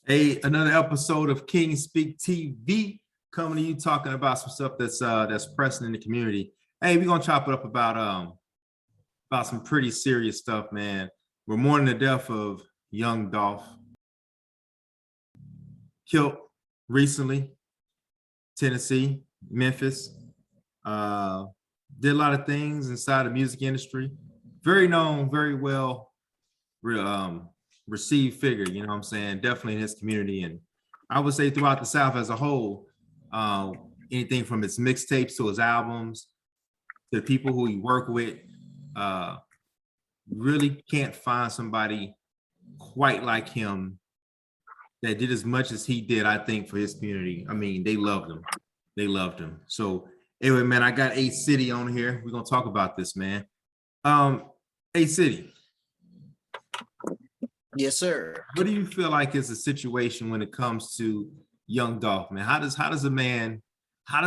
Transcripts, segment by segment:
Another episode of King Speak TV coming to you talking about some stuff that's pressing in the community. Hey, we're gonna chop it up about some pretty serious stuff, man. We're mourning the death of Young Dolph, killed recently, Tennessee, Memphis. Did a lot of things inside the music industry. Very known, very well received figure, you know what I'm saying? Definitely in his community. And I would say throughout the South as a whole, anything from his mixtapes to his albums, to the people who he worked with, really can't find somebody quite like him that did as much as he did, I think, for his community. I mean, they loved him. They loved him. So anyway, man, I got A City on here. We're gonna talk about this, man. A City. Yes, sir. What do you feel like is the situation when it comes to Young Dolph, man? How does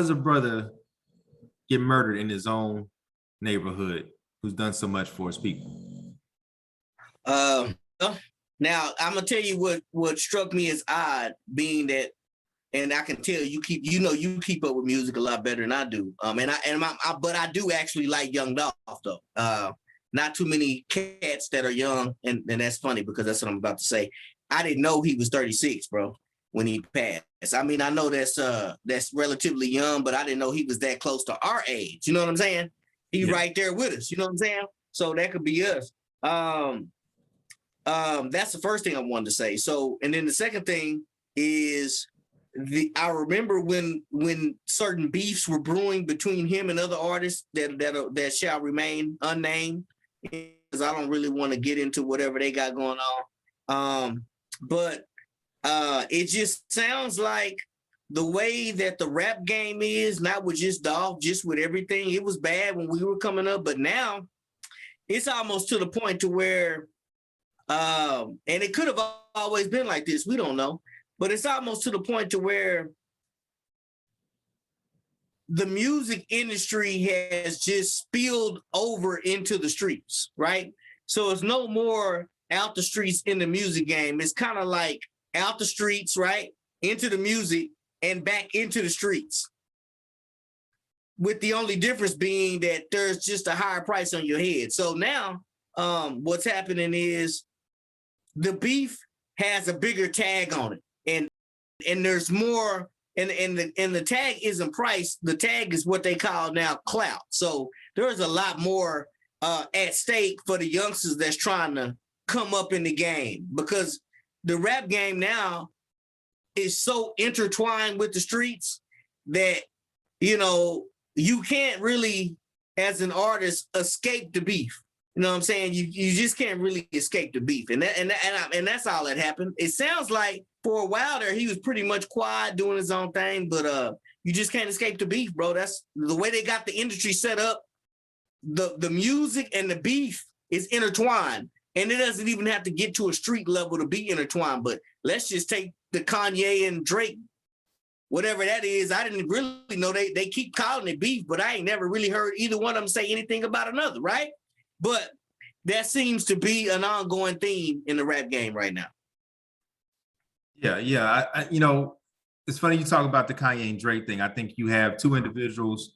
a brother get murdered in his own neighborhood who's done so much for his people? Now I'm gonna tell you what struck me as odd, being that, and I can tell you keep up with music a lot better than I do. But I do actually like Young Dolph though. Not too many cats that are young, and that's funny because that's what I'm about to say. I didn't know he was 36, bro, when he passed. I mean, I know that's relatively young, but I didn't know he was that close to our age. You know what I'm saying? He's right there with us. You know what I'm saying? So that could be us. That's the first thing I wanted to say. So, and then the second thing is I remember when certain beefs were brewing between him and other artists that shall remain unnamed, because I don't really want to get into whatever they got going on. But it just sounds like the way that the rap game is, not with just Dolph, just with everything. It was bad when we were coming up, but now it's almost to the point to where, and it could have always been like this, we don't know, but it's almost to the point to where the music industry has just spilled over into the streets, right? So it's no more out the streets in the music game. It's kind of like out the streets, right, into the music and back into the streets, with the only difference being that there's just a higher price on your head. So now what's happening is the beef has a bigger tag on it, and there's more. And the tag isn't price. The tag is what they call now clout. So there's a lot more at stake for the youngsters that's trying to come up in the game, because the rap game now is so intertwined with the streets that, you know, you can't really, as an artist, escape the beef. You know what I'm saying? You just can't really escape the beef. And that's all that happened. It sounds like for a while there, he was pretty much quiet, doing his own thing, but you just can't escape the beef, bro. That's the way they got the industry set up. The music and the beef is intertwined, and it doesn't even have to get to a street level to be intertwined. But let's just take the Kanye and Drake, whatever that is. I didn't really know they keep calling it beef, but I ain't never really heard either one of them say anything about another, right? But that seems to be an ongoing theme in the rap game right now. Yeah. You know, it's funny you talk about the Kanye and Drake thing. I think you have two individuals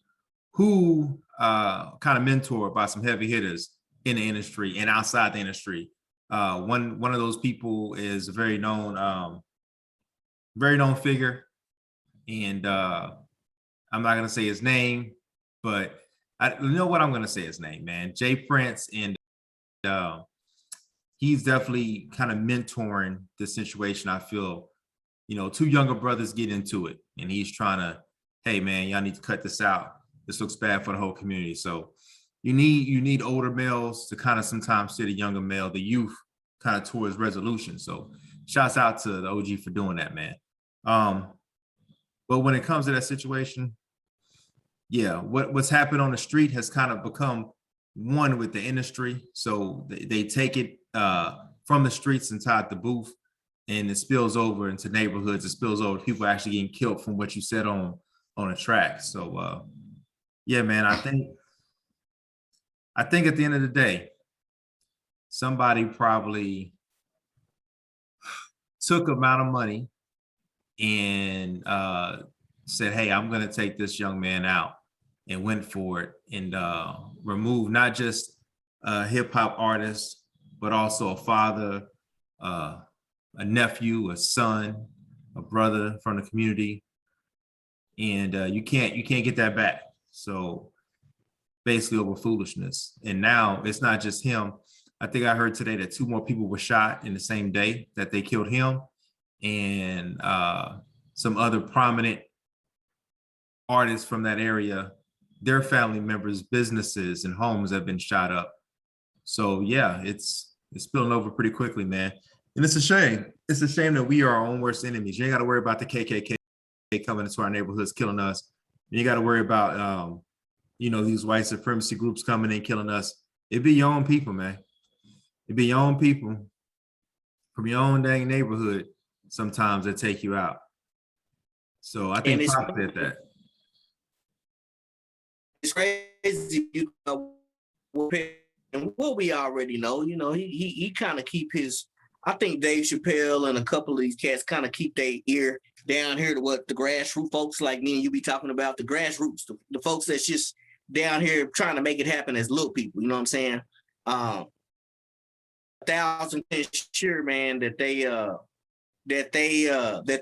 who kind of mentored by some heavy hitters in the industry and outside the industry. One of those people is a very known figure, and I'm not gonna say his name, but you know what, I'm gonna say his name, man. Jay Prince, and he's definitely kind of mentoring the situation. I feel, you know, two younger brothers get into it, and he's trying to, hey man, y'all need to cut this out. This looks bad for the whole community. So you need older males to kind of sometimes steer the younger male, the youth, kind of towards resolution. So shouts out to the OG for doing that, man. But when it comes to that situation, yeah, what's happened on the street has kind of become one with the industry. So they take it from the streets inside the booth, and it spills over into neighborhoods. It spills over to people actually getting killed from what you said on a track. So yeah, man, I think at the end of the day, somebody probably took amount of money and said, hey, I'm going to take this young man out, and went for it, and removed not just a hip hop artist, but also a father, a nephew, a son, a brother from the community. And you can't get that back. So basically over foolishness. And now it's not just him. I think I heard today that 2 more people were shot in the same day that they killed him, and some other prominent artists from that area, their family members, businesses, and homes have been shot up. So yeah, it's spilling over pretty quickly, man. And it's a shame. It's a shame that we are our own worst enemies. You ain't got to worry about the KKK coming into our neighborhoods, killing us. You got to worry about, these white supremacy groups coming in, killing us. It be your own people, man. It be your own people from your own dang neighborhood sometimes that take you out. So I think Pop did that. It's crazy, and what we already know, he kind of keep his. I think Dave Chappelle and a couple of these cats kind of keep their ear down here to what the grassroots folks like me and you be talking about, the grassroots, the folks that's just down here trying to make it happen as little people. You know what I'm saying? 1,000% sure, man, that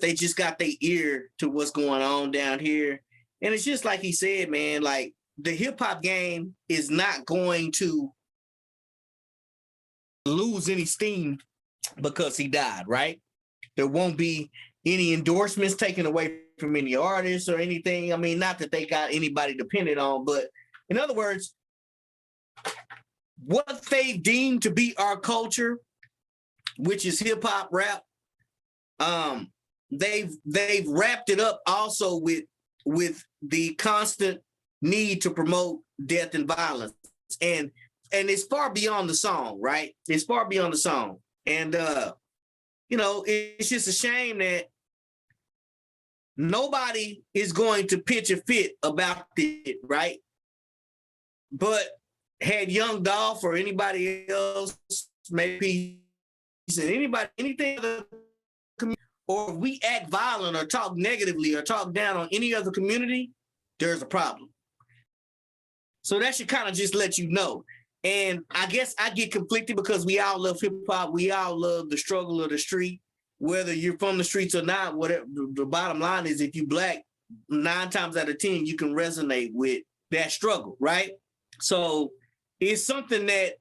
they just got their ear to what's going on down here. And it's just like he said, man, like the hip hop game is not going to lose any steam because he died, right? There won't be any endorsements taken away from any artists or anything. I mean, not that they got anybody dependent on, but in other words, what they deem to be our culture, which is hip hop rap, they've wrapped it up also with the constant need to promote death and violence. And it's far beyond the song, right? It's far beyond the song. And it's just a shame that nobody is going to pitch a fit about it, right? But had Young Dolph or anybody else, maybe anybody, anything other community, or if we act violent or talk negatively or talk down on any other community, there's a problem. So that should kind of just let you know. And I guess I get conflicted because we all love hip hop. We all love the struggle of the street, whether you're from the streets or not. Whatever the bottom line is, if you Black, 9 times out of 10, you can resonate with that struggle, right? So it's something that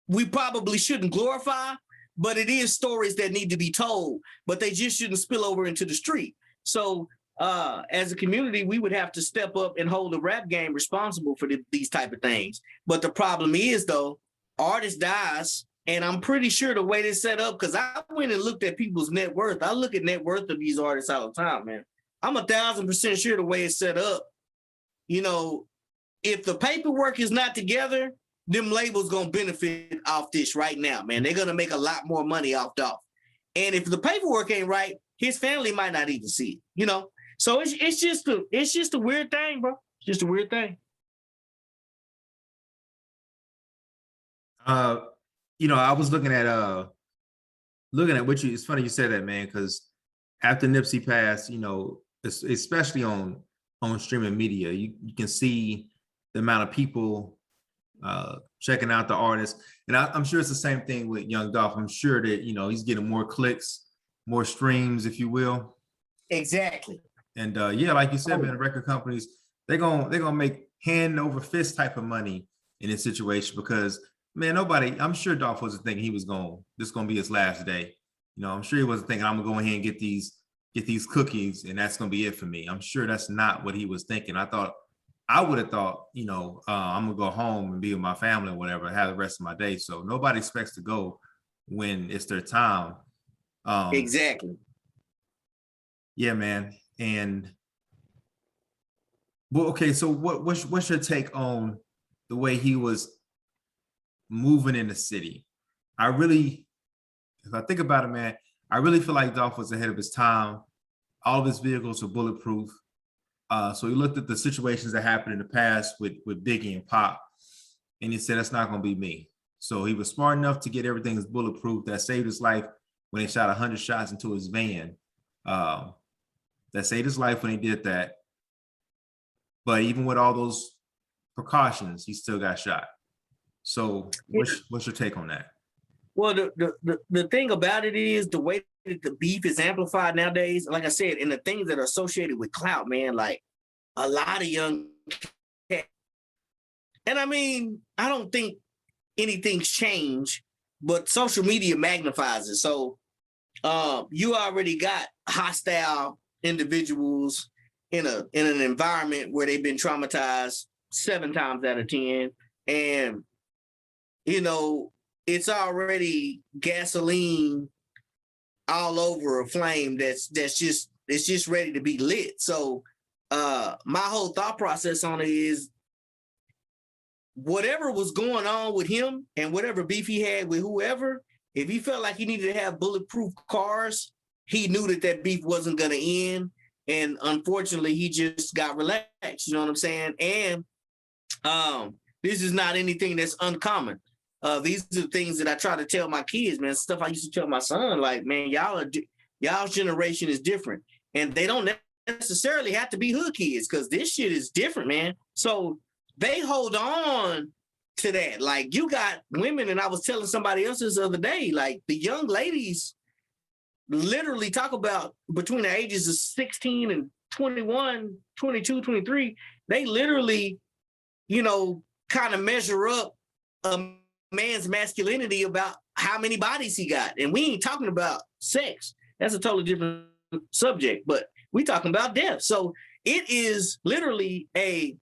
we probably shouldn't glorify, but it is stories that need to be told, but they just shouldn't spill over into the street. So as a community, we would have to step up and hold the rap game responsible for these type of things. But the problem is, though, artist dies, and I'm pretty sure the way they set up, because I went and looked at people's net worth. I look at net worth of these artists all the time, man. I'm 1,000% sure the way it's set up, if the paperwork is not together, them labels gonna benefit off this right now, man. They're gonna make a lot more money off Dolph. And if the paperwork ain't right, his family might not even see it, So it's just a weird thing, bro. It's just a weird thing. I was looking at what it's funny you said that, man, because after Nipsey passed, especially on streaming media, you can see the amount of people checking out the artist. And I'm sure it's the same thing with Young Dolph. I'm sure that, he's getting more clicks, more streams, if you will. Exactly. And like you said, man, the record companies, they're gonna make hand over fist type of money in this situation because, man, I'm sure Dolph wasn't thinking this is gonna be his last day. I'm sure he wasn't thinking I'm gonna go ahead and get these cookies and that's gonna be it for me. I'm sure that's not what he was thinking. I would have thought, I'm gonna go home and be with my family or whatever, have the rest of my day. So nobody expects to go when it's their time. Exactly. Yeah, man. And well, okay, so what's your take on the way he was moving in the city? If I think about it, man, I really feel like Dolph was ahead of his time. All of his vehicles were bulletproof. So he looked at the situations that happened in the past with Biggie and Pop, and he said, that's not going to be me. So he was smart enough to get everything as bulletproof. That saved his life when they shot 100 shots into his van. That saved his life when he did that. But even with all those precautions, he still got shot. So what's your take on that? Well, the thing about it is the way that the beef is amplified nowadays, like I said, and the things that are associated with clout, man, like a lot of young cats. And I mean, I don't think anything's changed, but social media magnifies it. So you already got hostile individuals in an environment where they've been traumatized 7 times out of 10. And, you know, it's already gasoline all over a flame that's just ready to be lit. So my whole thought process on it is whatever was going on with him and whatever beef he had with whoever, if he felt like he needed to have bulletproof cars, he knew that beef wasn't going to end. And unfortunately, he just got relaxed. You know what I'm saying? And this is not anything that's uncommon. These are the things that I try to tell my kids, man. Stuff I used to tell my son, like, man, y'all's generation is different. And they don't necessarily have to be hood kids because this shit is different, man. So they hold on to that. Like, you got women, and I was telling somebody else this the other day, like the young ladies literally talk about between the ages of 16 and 21, 22, 23, they literally, you know, kind of measure up a man's masculinity about how many bodies he got. And we ain't talking about sex. That's a totally different subject, but we talking about death. So it is literally a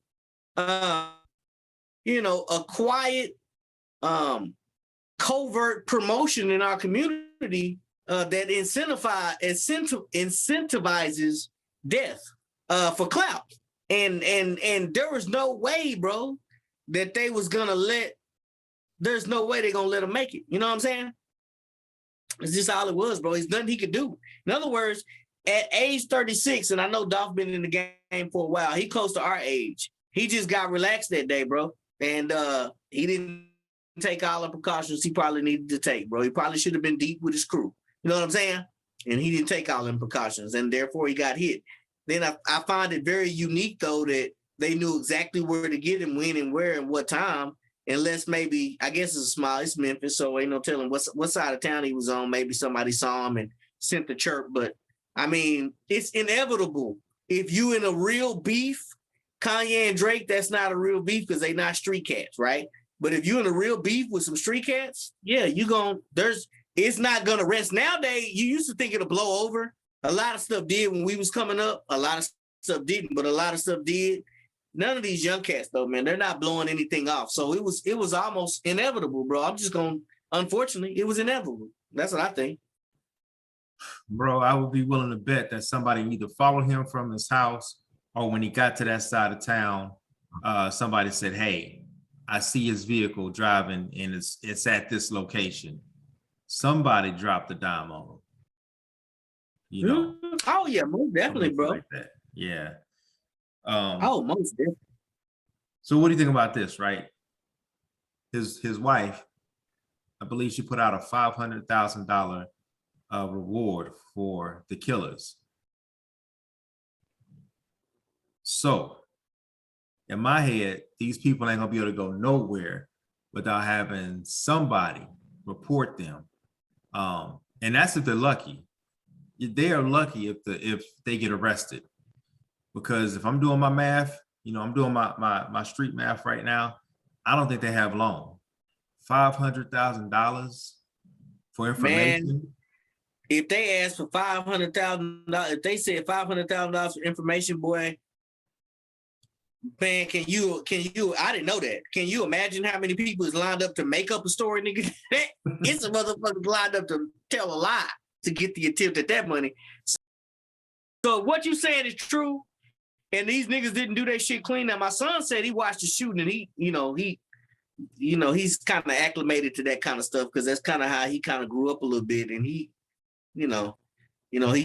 quiet, covert promotion in our community that incentivizes death for clout. And there was no way, bro, that they was gonna there's no way they're gonna let him make it. You know what I'm saying? It's just all it was, bro. There's nothing he could do. In other words, at age 36, and I know Dolph been in the game for a while, he close to our age. He just got relaxed that day, bro. And he didn't take all the precautions he probably needed to take, bro. He probably should have been deep with his crew. You know what I'm saying? And he didn't take all them precautions, and therefore he got hit. Then I find it very unique, though, that they knew exactly where to get him, when and where and what time, unless maybe, I guess it's Memphis, so ain't no telling what side of town he was on. Maybe somebody saw him and sent the chirp. But, I mean, it's inevitable. If you in a real beef, Kanye and Drake, that's not a real beef because they not street cats, right? But if you in a real beef with some street cats, yeah, it's not gonna rest. Nowadays, you used to think it'll blow over. A lot of stuff did when we was coming up. A lot of stuff didn't, but a lot of stuff did. None of these young cats, though, man, they're not blowing anything off. So it was almost inevitable, bro. Unfortunately, it was inevitable. That's what I think. Bro, I would be willing to bet that somebody either followed him from his house, or when he got to that side of town, somebody said, hey, I see his vehicle driving and it's at this location. Somebody dropped the dime on him. You know? Oh, yeah, most definitely, bro. Like that. Yeah. Most definitely. So what do you think about this, right? His wife, I believe she put out a $500,000 reward for the killers. So in my head, these people ain't gonna be able to go nowhere without having somebody report them. And that's if they're lucky. They are lucky if they get arrested. Because if I'm doing my math, you know, I'm doing my street math right now, I don't think they have long. $500,000 for information. Man, if they asked for $500,000, if they said $500,000 for information, boy, man, can you? I didn't know that. Can you imagine how many people is lined up to make up a story, nigga? It's a motherfucker lined up to tell a lie to get the attempt at that money. So what you saying is true, and these niggas didn't do their shit clean. Now my son said he watched the shooting, and he's kind of acclimated to that kind of stuff because that's kind of how he kind of grew up a little bit, and he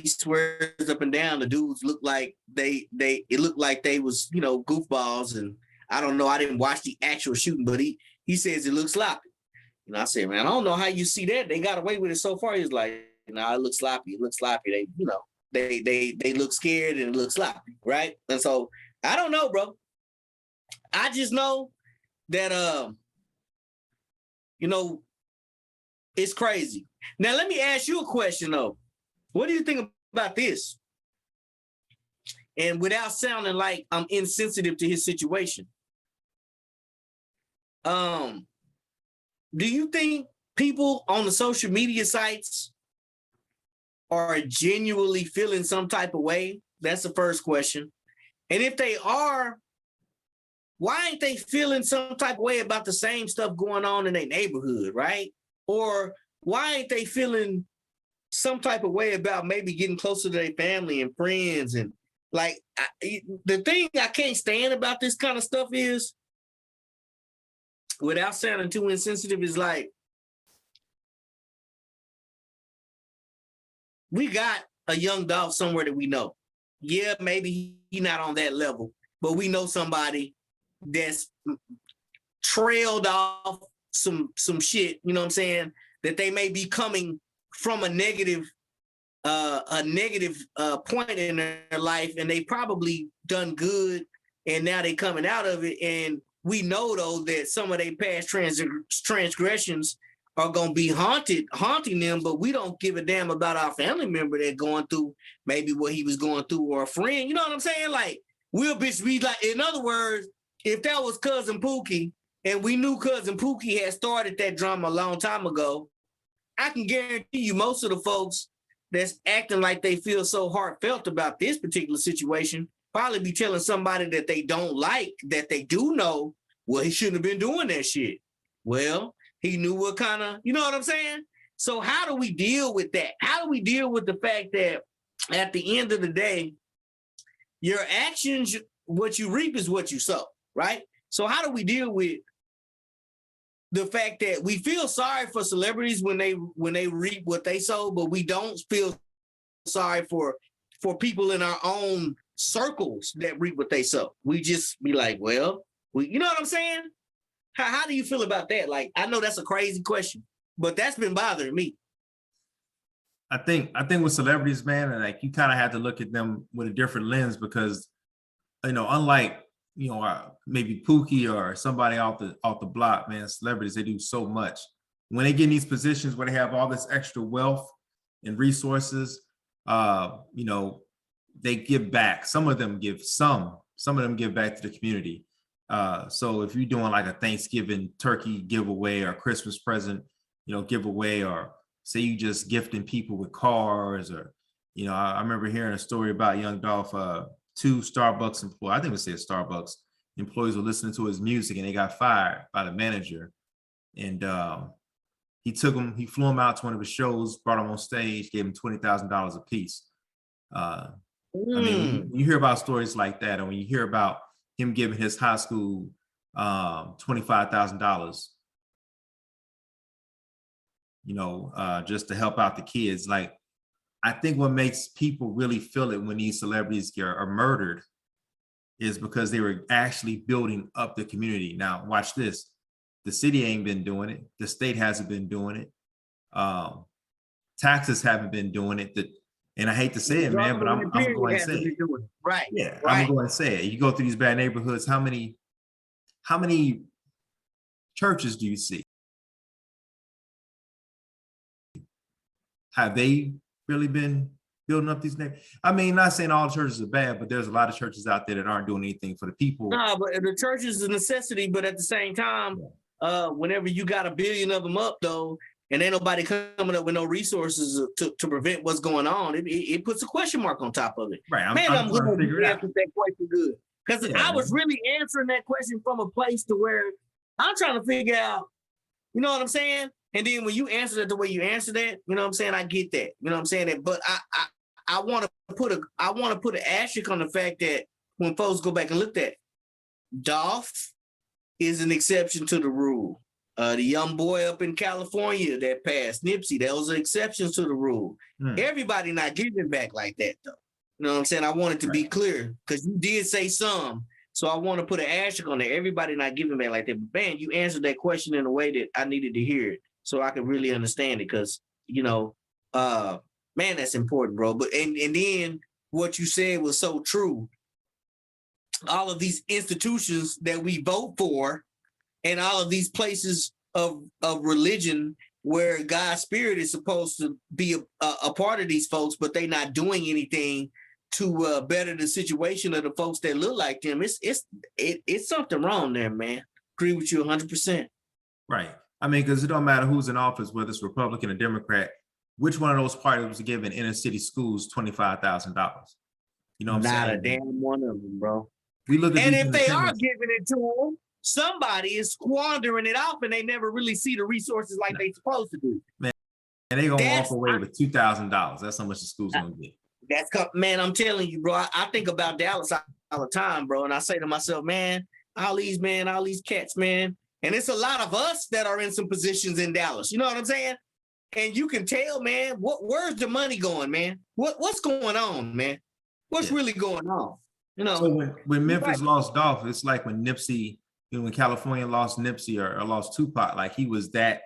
swears up and down the dudes look like it looked like they was, goofballs. And I don't know, I didn't watch the actual shooting, but he says it looks sloppy. I said, man, I don't know how you see that. They got away with it so far. He's like, nah, it looks sloppy. It looks sloppy. They, you know, they look scared and it looks sloppy, right? And so I don't know, bro. I just know that you know, it's crazy. Now let me ask you a question though. What do you think about this? And without sounding like I'm insensitive to his situation, do you think people on the social media sites are genuinely feeling some type of way? That's the first question. And if they are, why ain't they feeling some type of way about the same stuff going on in their neighborhood, right? Or why ain't they feeling some type of way about maybe getting closer to their family and friends? And like, the thing I can't stand about this kind of stuff is, without sounding too insensitive, is like, we got a Young Dolph somewhere that we know. Yeah, maybe he's not on that level, but we know somebody that's trailed off some shit, you know what I'm saying, that they may be coming from a negative point in their life, and they probably done good, and now they coming out of it. And we know though that some of their past transgressions are gonna be haunting them, but we don't give a damn about our family member that going through maybe what he was going through, or a friend. You know what I'm saying? Like, we'll be like, in other words, if that was Cousin Pookie and we knew Cousin Pookie had started that drama a long time ago, I can guarantee you most of the folks that's acting like they feel so heartfelt about this particular situation probably be telling somebody that they don't like, that they do know, well, he shouldn't have been doing that shit. Well, he knew what kind of, you know what I'm saying? So how do we deal with that? How do we deal with the fact that at the end of the day, your actions, what you reap is what you sow, right? So how do we deal with the fact that we feel sorry for celebrities when they reap what they sow, but we don't feel sorry for people in our own circles that reap what they sow? We just be like, well, you know what I'm saying? How do you feel about that? Like, I know that's a crazy question, but that's been bothering me. I think with celebrities, man, and like, you kind of have to look at them with a different lens, because, you know, unlike, you know, maybe Pookie or somebody off the block, man, celebrities, they do so much. When they get in these positions where they have all this extra wealth and resources, you know, they give back. Some of them give back to the community. So if you're doing like a Thanksgiving turkey giveaway or Christmas present, you know, giveaway, or say you just gifting people with cars, or, you know, I remember hearing a story about Young Dolph, 2 Starbucks employees, I think it said Starbucks employees, were listening to his music and they got fired by the manager. And he flew them out to one of his shows, brought them on stage, gave them $20,000 a piece. I mean, when you hear about stories like that, and when you hear about him giving his high school $25,000, you know, just to help out the kids. Like, I think what makes people really feel it when these celebrities are murdered is because they were actually building up the community. Now, watch this. The city ain't been doing it. The state hasn't been doing it. Taxes haven't been doing it. And I hate to say it, man, but I'm going to say it. Right. Yeah, right. I'm going to say it. You go through these bad neighborhoods, how many churches do you see? Have they really been building up these neighborhoods? I mean, not saying all churches are bad, but there's a lot of churches out there that aren't doing anything for the people. No, but the church is a necessity, but at the same time, whenever you got a billion of them up, though, and ain't nobody coming up with no resources to prevent what's going on, it puts a question mark on top of it. Right. I'm glad you answered that question good. Because I was really answering that question from a place to where I'm trying to figure out, you know what I'm saying? And then when you answer it the way you answer that, you know what I'm saying? I get that. You know what I'm saying? But I want to put an asterisk on the fact that when folks go back and look at, Dolph is an exception to the rule. The young boy up in California that passed, Nipsey, those are exceptions to the rule. Everybody not giving back like that, though. You know what I'm saying? I wanted to be clear, because you did say some. So I want to put an asterisk on there. Everybody not giving back like that. But man, you answered that question in a way that I needed to hear it, so I could really understand it. Because, you know, Man, that's important, bro. But and then what you said was so true. All of these institutions that we vote for, and all of these places of religion where God's spirit is supposed to be a part of these folks, but they're not doing anything to better the situation of the folks that look like them. It's something wrong there, man. Agree with you 100%. Right. I mean, because it don't matter who's in office, whether it's Republican or Democrat, which one of those parties was giving inner city schools $25,000? You know what I'm saying? Not a damn one of them, bro. We look at And these if they are independents- giving it to them, somebody is squandering it off, and they never really see the resources like they supposed to do. and they gonna That's- walk away with $2,000. That's how much the school's gonna get. Man, I'm telling you, bro. I think about Dallas all the time, bro, and I say to myself, man, all these cats, man, and it's a lot of us that are in some positions in Dallas. You know what I'm saying? And you can tell, man, where's the money going, man? What's going on, man? What's really going on? You know. So when Memphis lost Dolph, it's like when Nipsey, when California lost Nipsey or lost Tupac, like he was that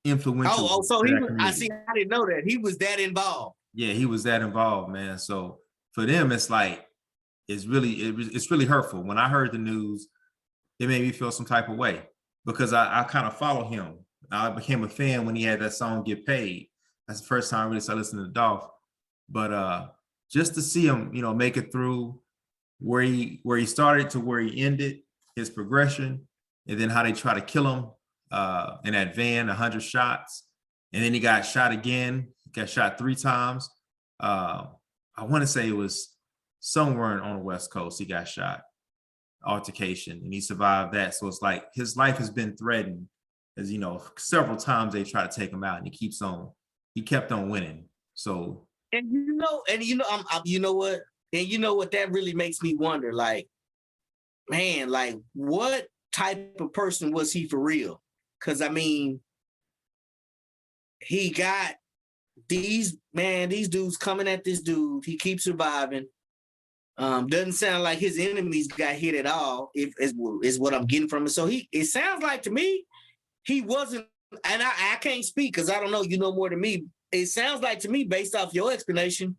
influential. So he was, I didn't know that. He was that involved. Yeah, he was that involved, man. So for them, it's like it's really hurtful. When I heard the news, it made me feel some type of way because I kind of follow him. I became a fan when he had that song "Get Paid." That's the first time I really started listening to Dolph. But just to see him, make it through where he started to where he ended, his progression, and then how they try to kill him in that van, 100 shots, and then he got shot again. Got shot 3 times. I want to say it was somewhere on the West Coast. He got shot, altercation, and he survived that. So it's like his life has been threatened, as several times they try to take him out, and he kept on winning. So you know what, that really makes me wonder, like, man, like what type of person was he for real? Because I mean, he got these dudes coming at this dude. He keeps surviving. Doesn't sound like his enemies got hit at all, is what I'm getting from it. So it sounds like to me, he wasn't, and I can't speak because I don't know, you know more than me. It sounds like to me, based off your explanation,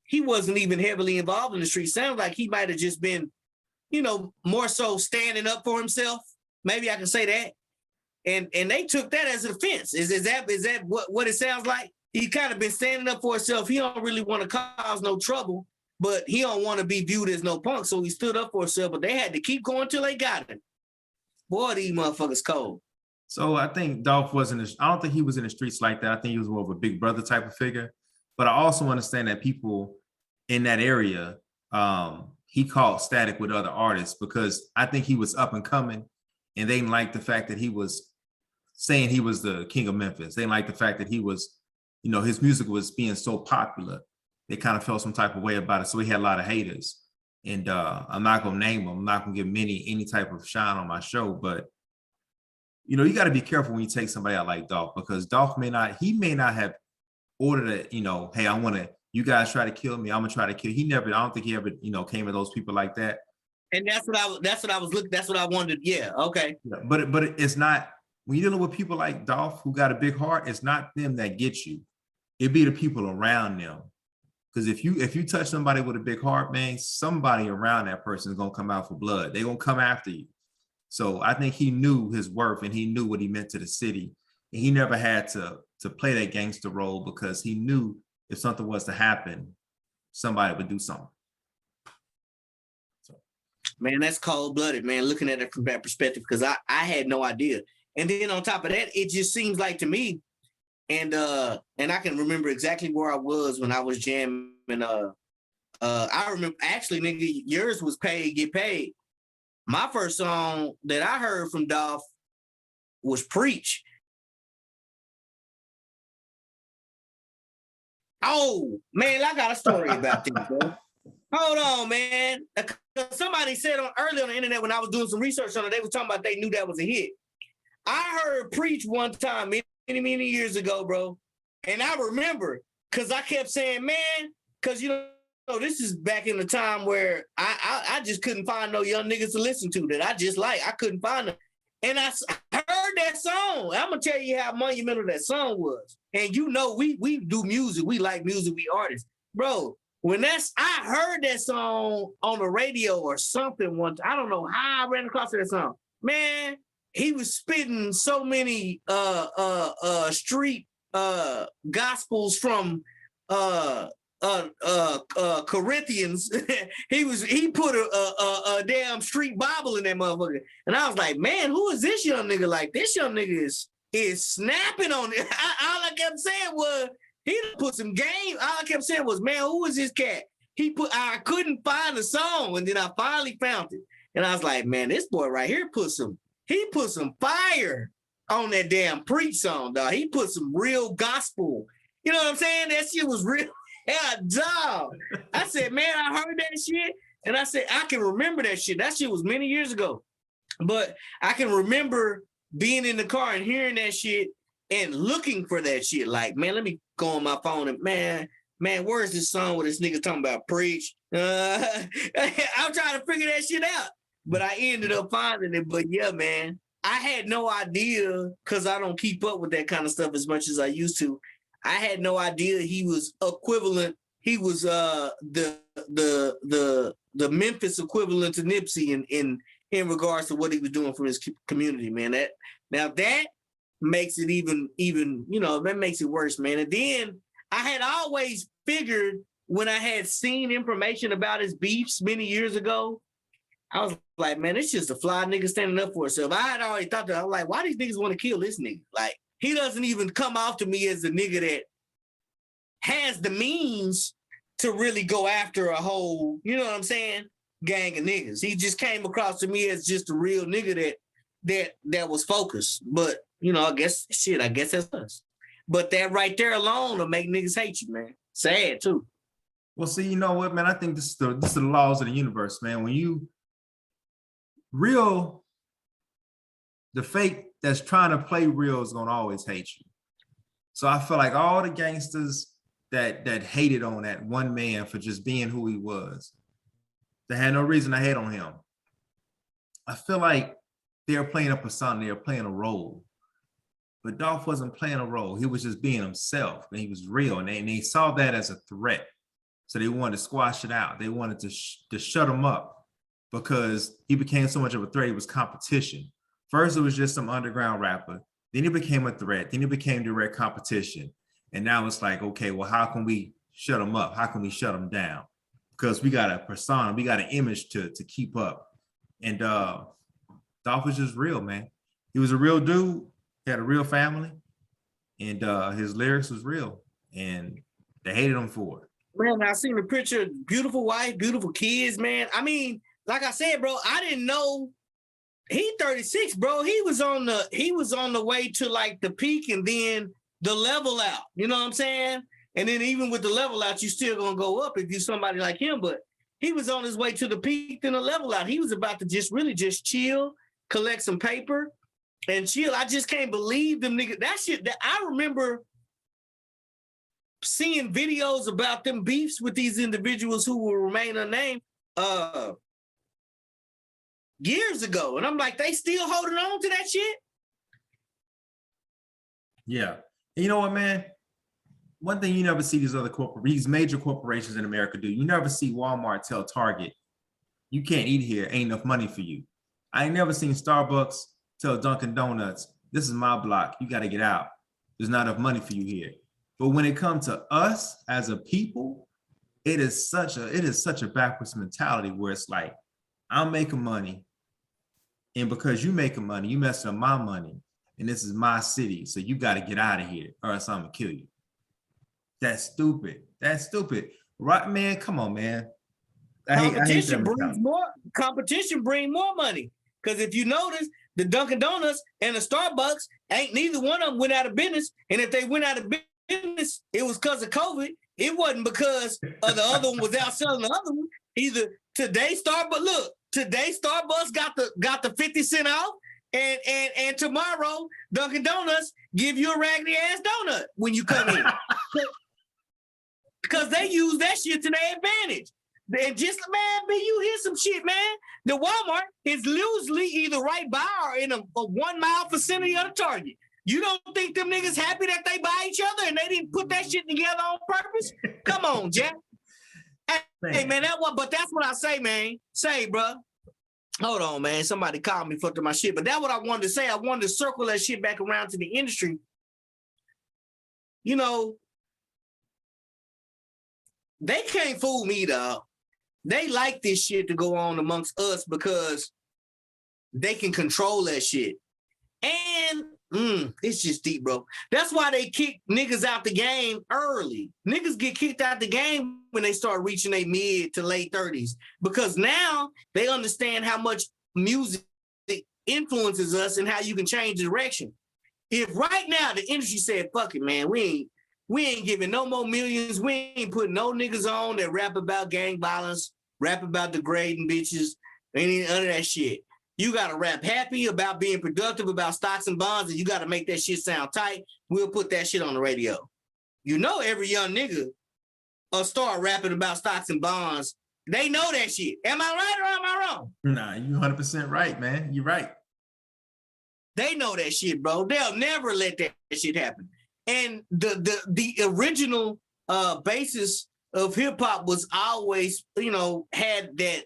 he wasn't even heavily involved in the street. Sounds like he might have just been, more so standing up for himself. Maybe I can say that. And they took that as an offense. Is that what it sounds like? He kind of been standing up for himself. He don't really want to cause no trouble, but he don't want to be viewed as no punk. So he stood up for himself, but they had to keep going till they got him. Boy, these motherfuckers cold. So I think Dolph I don't think he was in the streets like that. I think he was more of a big brother type of figure. But I also understand that people in that area, he called static with other artists because I think he was up and coming, and they didn't like the fact that he was saying he was the king of Memphis. They didn't like the fact that he was, his music was being so popular. They kind of felt some type of way about it. So he had a lot of haters. And I'm not going to name them. I'm not going to give any type of shine on my show. But, you got to be careful when you take somebody out like Dolph, because Dolph may not have ordered it, hey, you guys try to kill me. I'm going to try to kill you. I don't think he ever, came at those people like that. And that's what I was looking, that's what I wanted. Yeah. Okay. Yeah, but it's not, when you're dealing with people like Dolph who got a big heart, it's not them that get you. It'd be the people around them. Because if you touch somebody with a big heart, man, somebody around that person is gonna come out for blood. They're gonna come after you. So I think he knew his worth and he knew what he meant to the city. And he never had to play that gangster role because he knew if something was to happen, somebody would do something. So. Man, that's cold-blooded, man, looking at it from that perspective, because I had no idea. And then on top of that, it just seems like to me, and I can remember exactly where I was when I was jamming. I remember, actually, nigga, yours was Paid, Get Paid. My first song that I heard from Dolph was Preach. Oh, man, I got a story about this, bro. Hold on, man. Somebody said earlier on the internet when I was doing some research on it, they were talking about they knew that was a hit. I heard Preach one time many years ago, bro. And I remember, because I kept saying, man, because, this is back in the time where I just couldn't find no young niggas to listen to that I just like. I couldn't find them. And I heard heard that song. I'm gonna tell you how monumental that song was. And you know, we do music, we like music, we artists, bro. When I heard that song on the radio or something once. I don't know how I ran across that song. Man, he was spitting so many street gospels from Corinthians. he put a damn street Bible in that motherfucker. And I was like, man, who is this young nigga? Like, this young nigga is snapping on it. All I kept saying was, he put some game. All I kept saying was, man, who is this cat? I couldn't find the song, and then I finally found it. And I was like, man, this boy right here put some fire on that damn preach song, dog. He put some real gospel. You know what I'm saying? That shit was real. Yeah, dog. I said, man, I heard that shit. And I said, I can remember that shit. That shit was many years ago. But I can remember being in the car and hearing that shit and looking for that shit. Like, man, let me go on my phone and, man, where's this song where this nigga talking about preach? I'm trying to figure that shit out. But I ended up finding it. But yeah, man, I had no idea, because I don't keep up with that kind of stuff as much as I used to. I had no idea he was equivalent. He was the Memphis equivalent to Nipsey in regards to what he was doing for his community, man. That makes it even, that makes it worse, man. And then I had always figured, when I had seen information about his beefs many years ago, I was like, man, it's just a fly nigga standing up for himself. I had already thought that. I was like, why these niggas want to kill this nigga? Like, he doesn't even come off to me as the nigga that has the means to really go after a whole, you know what I'm saying, gang of niggas. He just came across to me as just a real nigga that was focused. But, I guess that's us. But that right there alone will make niggas hate you, man. Sad, too. Well, see, you know what, man? I think this is the laws of the universe, man. When the fake that's trying to play real is gonna always hate you. So I feel like all the gangsters that hated on that one man for just being who he was, they had no reason to hate on him. I feel like they're playing a persona, they're playing a role. But Dolph wasn't playing a role. He was just being himself, and he was real. And they saw that as a threat. So they wanted to squash it out. They wanted to shut him up because he became so much of a threat. It was competition. First, it was just some underground rapper. Then he became a threat. Then he became direct competition. And now it's like, okay, well, how can we shut him up? How can we shut him down? Because we got a persona, we got an image to keep up. And Dolph was just real, man. He was a real dude. He had a real family. And his lyrics was real. And they hated him for it. Man, I seen the picture, beautiful wife, beautiful kids, man. I mean, like I said, bro, I didn't know. He 36, bro. He was on the way to like the peak and then the level out. You know what I'm saying? And then even with the level out, you still gonna go up if you're somebody like him. But he was on his way to the peak, then the level out. He was about to just chill, collect some paper, and chill. I just can't believe them niggas. That shit. That I remember seeing videos about them beefs with these individuals who will remain unnamed. Years ago. And I'm like, they still holding on to that shit? Yeah. And you know what, man? One thing you never see these major corporations in America do. You never see Walmart tell Target, you can't eat here, ain't enough money for you. I ain't never seen Starbucks tell Dunkin' Donuts, this is my block, you got to get out. There's not enough money for you here. But when it comes to us as a people, it is such a backwards mentality where it's like, I'm making money. And because you making money, you messing up my money. And this is my city. So you got to get out of here or else I'm going to kill you. That's stupid. That's stupid. Right, man? Come on, man. Competition brings more money. Because if you notice, the Dunkin' Donuts and the Starbucks, neither one of them went out of business. And if they went out of business, it was because of COVID. It wasn't because of the other one was out selling the other one. Either today Starbucks got the 50 cent off, and tomorrow Dunkin' Donuts give you a raggedy ass donut when you come in. Because they use that shit to their advantage. And just, man, you hear some shit, man. The Walmart is loosely either right by or in a 1 mile vicinity of the Target. You don't think them niggas happy that they buy each other and they didn't put that shit together on purpose? Come on, Jack. Hey, man, that's what I say, man. Say, bro. Hold on, man. Somebody called me for my shit. But that's what I wanted to say. I wanted to circle that shit back around to the industry. You know, they can't fool me, dog. They like this shit to go on amongst us because they can control that shit. And it's just deep, bro. That's why they kick niggas out the game early. Niggas get kicked out the game when they start reaching their mid to late 30s because now they understand how much music influences us and how you can change the direction. If right now the industry said, fuck it, man, we ain't giving no more millions. We ain't putting no niggas on that rap about gang violence, rap about degrading bitches, any none of that shit. You got to rap happy about being productive, about stocks and bonds, and you got to make that shit sound tight. We'll put that shit on the radio. You know every young nigga will start rapping about stocks and bonds. They know that shit. Am I right or am I wrong? Nah, you 100% right, man. You're right. They know that shit, bro. They'll never let that shit happen. And the original basis of hip-hop was always, had that.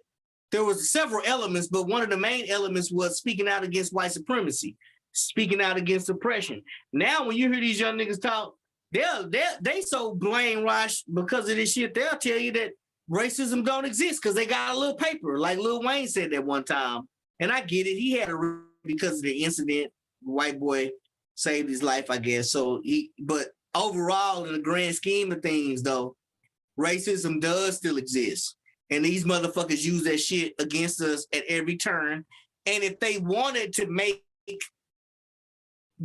There was several elements, but one of the main elements was speaking out against white supremacy, speaking out against oppression. Now, when you hear these young niggas talk, they so brainwashed because of this shit, they'll tell you that racism don't exist because they got a little paper, like Lil Wayne said that one time. And I get it. He had because of the incident, white boy saved his life, I guess. But overall, in the grand scheme of things, though, racism does still exist. And these motherfuckers use that shit against us at every turn. And if they wanted to make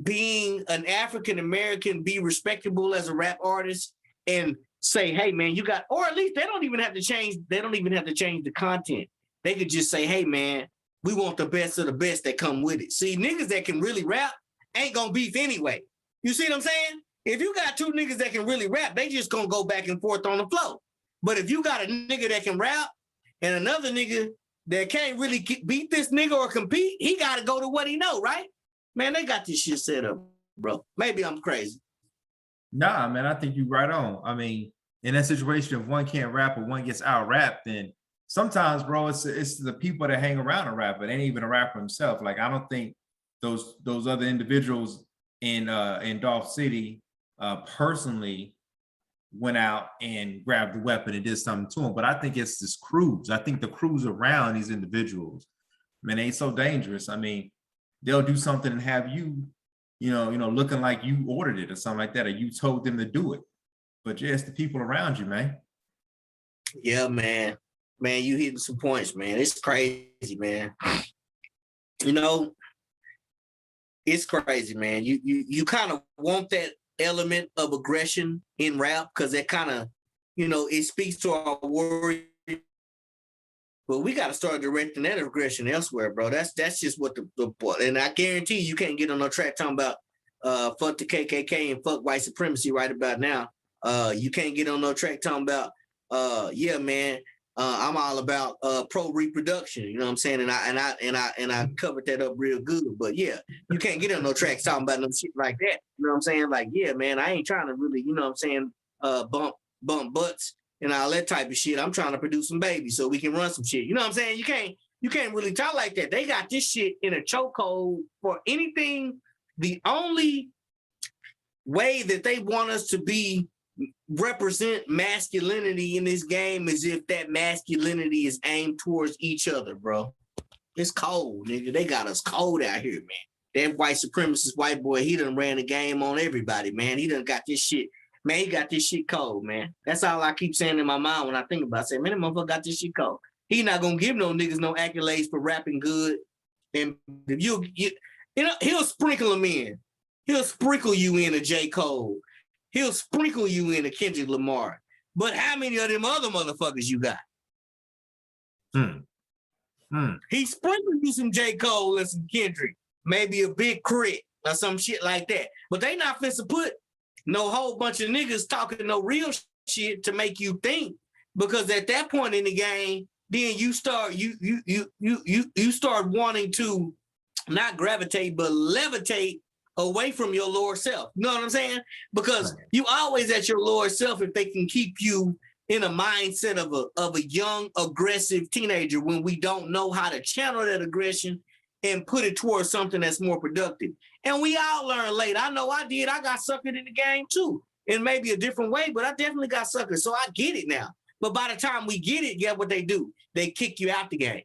being an African-American be respectable as a rap artist and say, hey, man, you got, or at least they don't even have to change the content. They could just say, hey, man, we want the best of the best that come with it. See, niggas that can really rap ain't gonna beef anyway. You see what I'm saying? If you got two niggas that can really rap, they just gonna go back and forth on the floor. But if you got a nigga that can rap and another nigga that can't really beat this nigga or compete, he got to go to what he know, right? Man, they got this shit set up, bro. Maybe I'm crazy. Nah, man, I think you're right on. I mean, in that situation, if one can't rap or one gets out-rapped, then sometimes, bro, it's the people that hang around a rapper. They ain't even a rapper himself. Like, I don't think those other individuals in Dolph City personally went out and grabbed the weapon and did something to him. But I think it's this crews. I think the crews around these individuals, man, they ain't so dangerous. I mean, they'll do something and have you, looking like you ordered it or something like that, or you told them to do it. But yeah, it's the people around you, man. Yeah, man. Man, you hitting some points, man. It's crazy, man. It's crazy, man. You kind of want that element of aggression in rap because that kind of, it speaks to our worry. But we got to start directing that aggression elsewhere, bro. That's just what the and I guarantee you can't get on no track talking about fuck the KKK and fuck white supremacy right about now. You can't get on no track talking about yeah, man. I'm all about pro reproduction, you know what I'm saying? And I covered that up real good. But yeah, you can't get on no tracks talking about no shit like that. You know what I'm saying? Like, yeah, man, I ain't trying to really, you know what I'm saying, bump butts and all that type of shit. I'm trying to produce some babies so we can run some shit. You know what I'm saying? You can't really talk like that. They got this shit in a chokehold for anything. The only way that they want us to represent masculinity in this game is if that masculinity is aimed towards each other, bro. It's cold, nigga. They got us cold out here, man. That white supremacist white boy, he done ran the game on everybody, man. He done got this shit. Man, he got this shit cold, man. That's all I keep saying in my mind when I think about it. I say, man, that motherfucker got this shit cold. He not gonna give no niggas no accolades for rapping good. And if he'll sprinkle them in. He'll sprinkle you in a J. Cole. He'll sprinkle you in a Kendrick Lamar. But how many of them other motherfuckers you got? He sprinkled you some J. Cole and some Kendrick. Maybe a Big Crit or some shit like that. But they not finna put no whole bunch of niggas talking no real shit to make you think. because at that point in the game, then you start start wanting to not gravitate but levitate away from your lower self. You know what I'm saying? Because you always at your lower self if they can keep you in a mindset of a young, aggressive teenager when we don't know how to channel that aggression and put it towards something that's more productive. And we all learn late. I know I did. I got suckered in the game too, in maybe a different way, but I definitely got suckered. So I get it now. But by the time we get it, get what they do. They kick you out the game.